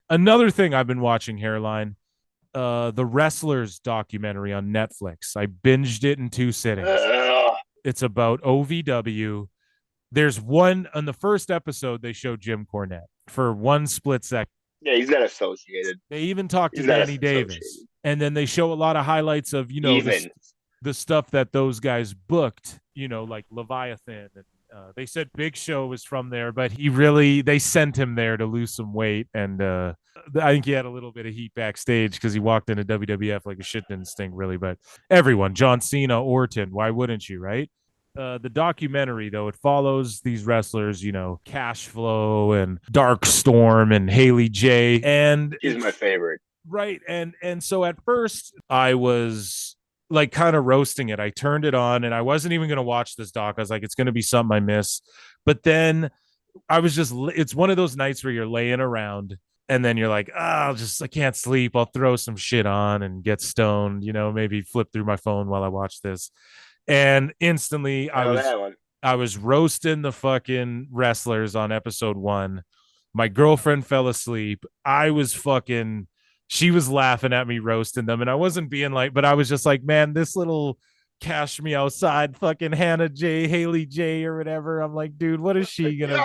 Another thing I've been watching, Hairline, the Wrestlers documentary on Netflix. I binged it in 2 sittings. Ugh. It's about OVW. There's one on the first episode they show Jim Cornette for one split second. Yeah, he's not associated. They even talk to He's not Danny associated. Davis. And then they show a lot of highlights of, Even. the stuff that those guys booked, like Leviathan. And they said Big Show was from there, but they sent him there to lose some weight. And I think he had a little bit of heat backstage because he walked into WWF like a shit didn't stink, really. But everyone, John Cena, Orton, why wouldn't you, right? The documentary, though, it follows these wrestlers, Cash Flow and Dark Storm and Haley J. And He's my favorite. right. And so at first I was like kind of roasting it. I turned it on and I wasn't even going to watch this doc. I was like, it's going to be something I miss. But then it's one of those nights where you're laying around and then you're like, I can't sleep. I'll throw some shit on and get stoned, maybe flip through my phone while I watch this. And instantly I was roasting the fucking wrestlers on episode 1. My girlfriend fell asleep. She was laughing at me roasting them. And I wasn't being like, but I was just like, man, this little Cash Me Outside fucking Hannah J, Haley J, or whatever. I'm like, dude, what is she gonna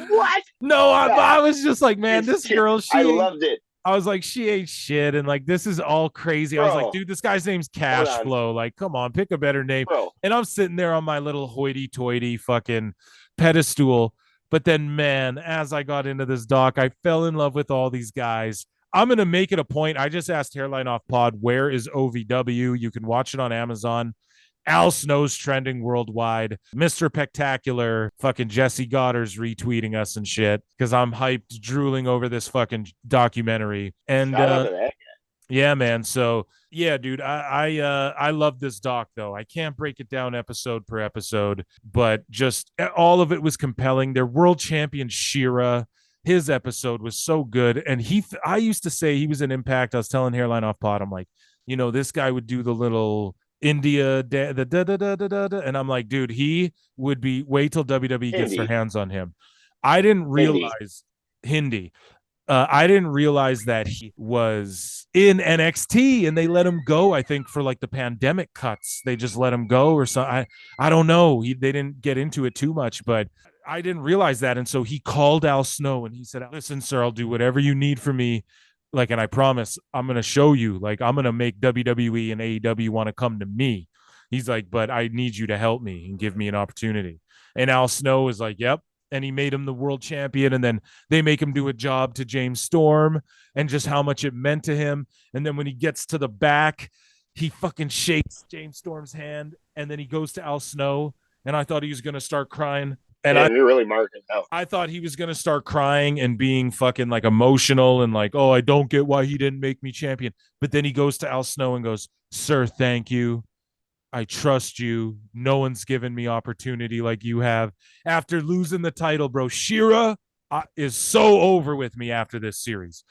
what? No, I was just like, man, this girl, I loved it. I was like, she ain't shit. And like, this is all crazy. Bro, I was like, dude, this guy's name's Cash Flow. Like, come on, pick a better name. Bro. And I'm sitting there on my little hoity toity fucking pedestal. But then, man, as I got into this doc, I fell in love with all these guys. I'm going to make it a point. I just asked Hairline Off Pod, where is OVW? You can watch it on Amazon. Al Snow's trending worldwide. Mr. Spectacular, fucking Jesse Goddard's retweeting us and shit because I'm hyped, drooling over this fucking documentary. And yeah, man. So yeah, dude, I love this doc though. I can't break it down episode per episode, but just all of it was compelling. Their world champion Shira, his episode was so good. And I used to say he was an Impact. I was telling Hairline Off Pod, I'm like, this guy would do the little India, and I'm like, dude, he would be. Wait till WWE gets their hands on him. I didn't realize Hindi. I didn't realize that he was in NXT and they let him go. I think for like the pandemic cuts, they just let him go or something. I don't know. They didn't get into it too much, but I didn't realize that. And so he called Al Snow and he said, "Listen, sir, I'll do whatever you need for me. Like, and I promise I'm going to show you, like, I'm going to make WWE and AEW want to come to me." He's like, "But I need you to help me and give me an opportunity." And Al Snow is like, "Yep." And he made him the world champion. And then they make him do a job to James Storm and just how much it meant to him. And then when he gets to the back, he fucking shakes James Storm's hand. And then he goes to Al Snow. And I thought he was going to start crying. And you're really marking out. I thought he was going to start crying and being fucking like emotional and like, oh, I don't get why he didn't make me champion. But then he goes to Al Snow and goes, "Sir, thank you. I trust you. No one's given me opportunity like you have." After losing the title, bro, Shira is so over with me after this series.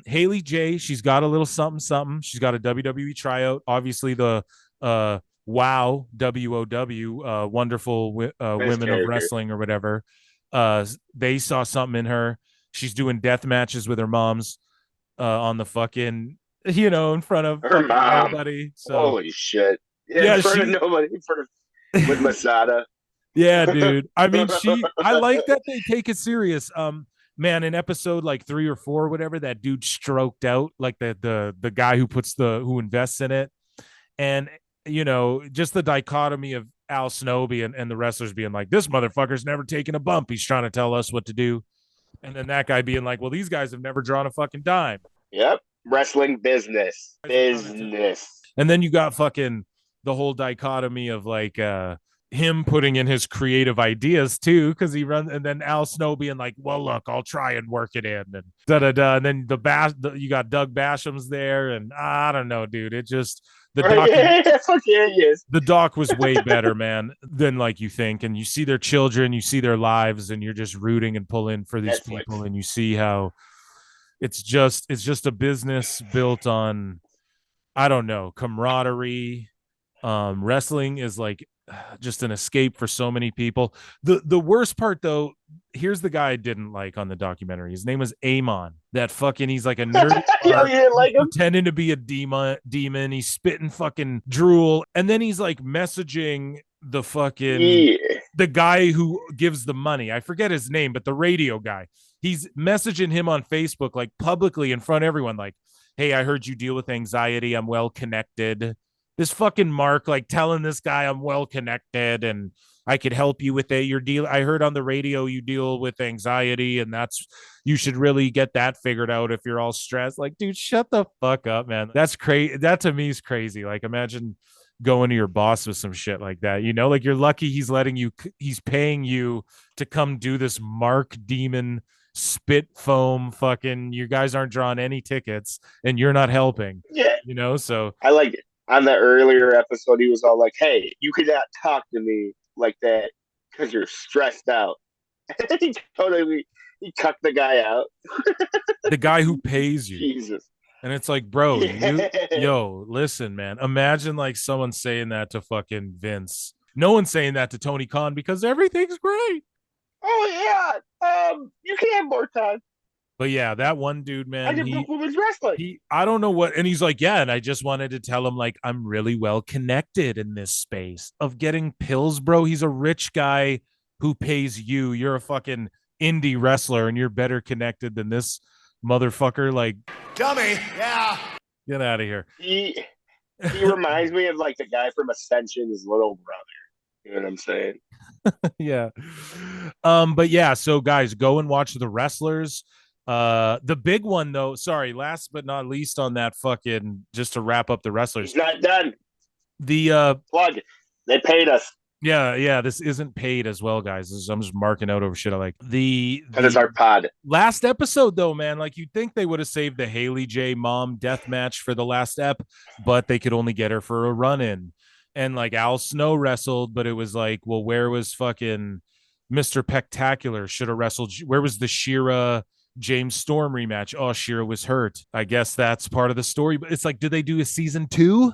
Haley J, she's got a little something. She's got a WWE tryout. Obviously, the WOW, WOW, wonderful women of wrestling or whatever. They saw something in her. She's doing death matches with her moms on the fucking, in front of her mom. Nobody. So, holy shit. Yeah, in front of nobody, in front of with Masada. Yeah, dude. I mean, I like that they take it serious. Man, in episode like 3 or 4, whatever, that dude stroked out, like the guy who invests in it. And just the dichotomy of Al Snow and the wrestlers being like, this motherfucker's never taken a bump. He's trying to tell us what to do. And then that guy being like, well, these guys have never drawn a fucking dime. Yep. Wrestling business. And then you got fucking the whole dichotomy of like him putting in his creative ideas too, because he runs, and then Al Snow being like, well, look, I'll try and work it in, and and then you got Doug Basham's there, and I don't know, dude. It just the doc was way better, man, than like you think. And you see their children, you see their lives, and you're just rooting and pulling for these people, and you see how it's just a business built on, I don't know, camaraderie. Wrestling is like just an escape for so many people. The worst part though, here's the guy I didn't like on the documentary. His name was Amon. That fucking he's like a nerdy Yo, mark. you didn't He's like him? pretending to be a demon. He's spitting fucking drool. And then he's like messaging Yeah. the guy who gives the money. I forget his name, but the radio guy. He's messaging him on Facebook, like publicly in front of everyone, like, hey, I heard you deal with anxiety. I'm well connected. This fucking Mark, like telling this guy I'm well connected and I could help you with it. Your deal. I heard on the radio you deal with anxiety, and that's you should really get that figured out if you're all stressed. Like, dude, shut the fuck up, man. That's crazy. That to me is crazy. Like, imagine going to your boss with some shit like that. You know, like you're lucky he's paying you to come do this Mark Demon spit foam fucking. You guys aren't drawing any tickets, and you're not helping. Yeah. You know, so I like it. On the earlier episode, he was all like, "Hey, you could not talk to me like that because you're stressed out." he totally he cut the guy out. the guy who pays you. Jesus. And it's like, bro, Yeah. listen, man. Imagine like someone saying that to fucking Vince. No one's saying that to Tony Khan because everything's great. Oh yeah. You can have more time. But yeah, that one dude, I man, can book women's wrestling. I don't know what, and he's like, yeah, and I just wanted to tell him like I'm really well connected in this space of getting pills, bro. He's a rich guy who pays you. You're a fucking indie wrestler, and you're better connected than this motherfucker. Like, dummy, yeah. Get out of here. He reminds me of like the guy from Ascension's little brother. You know what I'm saying? Yeah. But yeah, so guys, go and watch the wrestlers. The big one though, sorry, last but not least on that fucking just to wrap up the wrestlers. He's not done. The plug. They paid us. Yeah, this isn't paid as well, guys. I'm just marking out over shit I like. Because it's our pod. Last episode though, man, like you'd think they would have saved the Haley J mom death match for the last ep, but they could only get her for a run-in. And like Al Snow wrestled, but it was like, well, where was fucking Mr. Pectacular? Should have wrestled. Where was the Shira James Storm rematch? Oh, Shira was hurt. I guess that's part of the story. But it's like, did they do a season 2?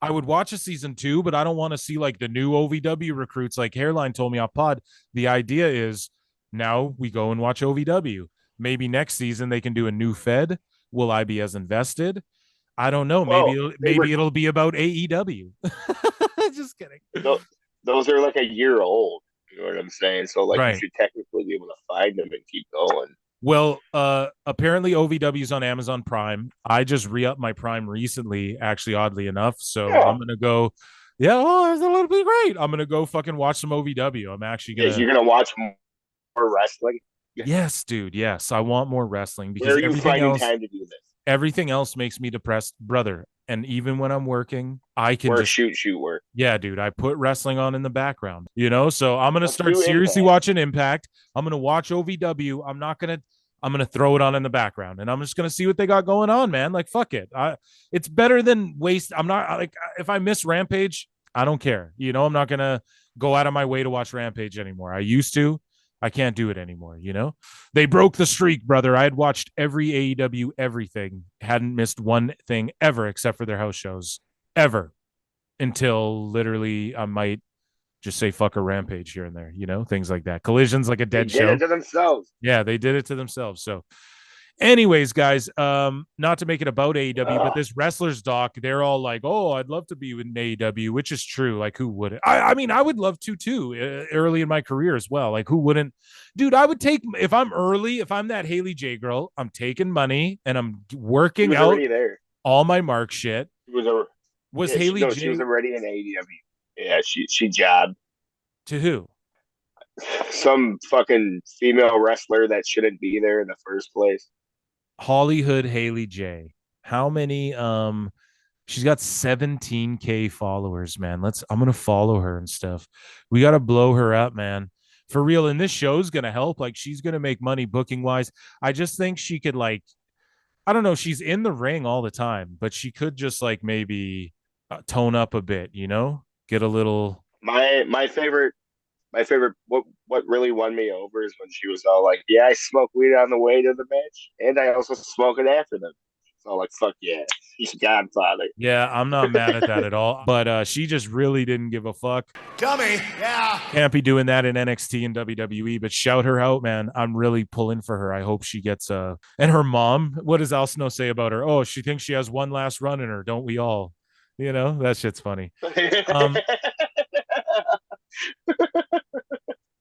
I would watch a season 2, but I don't want to see like the new OVW recruits. Like Hairline told me off pod. The idea is now we go and watch OVW. Maybe next season they can do a new Fed. Will I be as invested? I don't know. Maybe it'll be about AEW. Just kidding. Those are like a year old. You know what I'm saying? So like right. You should technically be able to find them and keep going. Well, apparently OVW is on Amazon Prime. I just re-upped my Prime recently, actually, oddly enough. So yeah. I'm gonna go. Yeah, oh, that'll be great. I'm gonna go fucking watch some OVW. I'm actually gonna. You're gonna watch more wrestling. Yes, dude. Yes, I want more wrestling because where are you finding time to do this? Everything else makes me depressed, brother. And even when I'm working, I can just shoot work. Yeah, dude. I put wrestling on in the background, you know? So I'm going to start seriously watching Impact. I'm going to watch OVW. I'm going to throw it on in the background and I'm just going to see what they got going on, man. Like, fuck it. It's better than waste. I'm not like, if I miss Rampage, I don't care. You know, I'm not going to go out of my way to watch Rampage anymore. I used to. I can't do it anymore, you know? They broke the streak, brother. I had watched every AEW, everything. Hadn't missed one thing ever except for their house shows. Ever. Until literally I might just say fuck a Rampage here and there, you know? Things like that. Collision's like a dead show. They did it to themselves. Yeah, they did it to themselves. So anyways, guys, not to make it about AEW, but this wrestlers doc, they're all like, oh, I'd love to be in AEW, which is true. Like, who would? I mean, I would love to too, early in my career as well. Like, who wouldn't? Dude, I would take, if I'm that Haley J girl, I'm taking money and I'm working out all my Mark shit. Haley J? She was already in AEW. Yeah, she jobbed. To who? Some fucking female wrestler that shouldn't be there in the first place. Hollywood Haley J. How many? She's got 17K followers, man. I'm gonna follow her and stuff. We gotta blow her up, man. For real. And this show's gonna help. Like, she's gonna make money booking wise. I just think she could, like, I don't know. She's in the ring all the time, but she could just like maybe tone up a bit, you know, get a little. My favorite. What really won me over is when she was all like, "Yeah, I smoke weed on the way to the match, and I also smoke it after them." So like, fuck yeah. He's Godfather. Yeah, I'm not mad at that at all. But she just really didn't give a fuck. Dummy, yeah. Can't be doing that in NXT and WWE, but shout her out, man. I'm really pulling for her. I hope she gets and her mom, what does Al Snow say about her? Oh, she thinks she has one last run in her, don't we all? You know, that shit's funny.